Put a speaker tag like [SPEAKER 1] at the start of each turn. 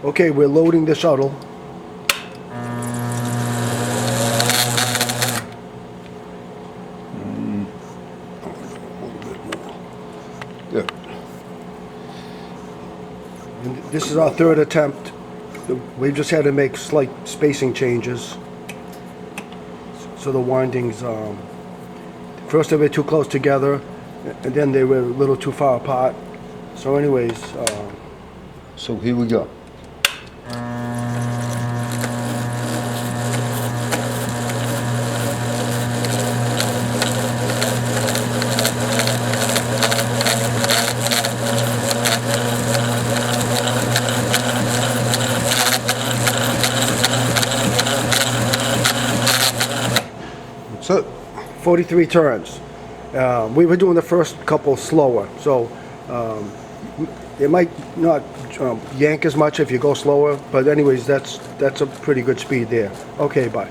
[SPEAKER 1] Okay, we're loading the shuttle.
[SPEAKER 2] Good.
[SPEAKER 1] And this is our third attempt. We've just had to make slight spacing changes. So the windings, first they were too close together, and then they were a little too far apart. So anyways,
[SPEAKER 2] So here we go. That's it.
[SPEAKER 1] 43 turns. We were doing the first couple slower, so it might not yank as much if you go slower, but anyways, that's a pretty good speed there. Okay, bye.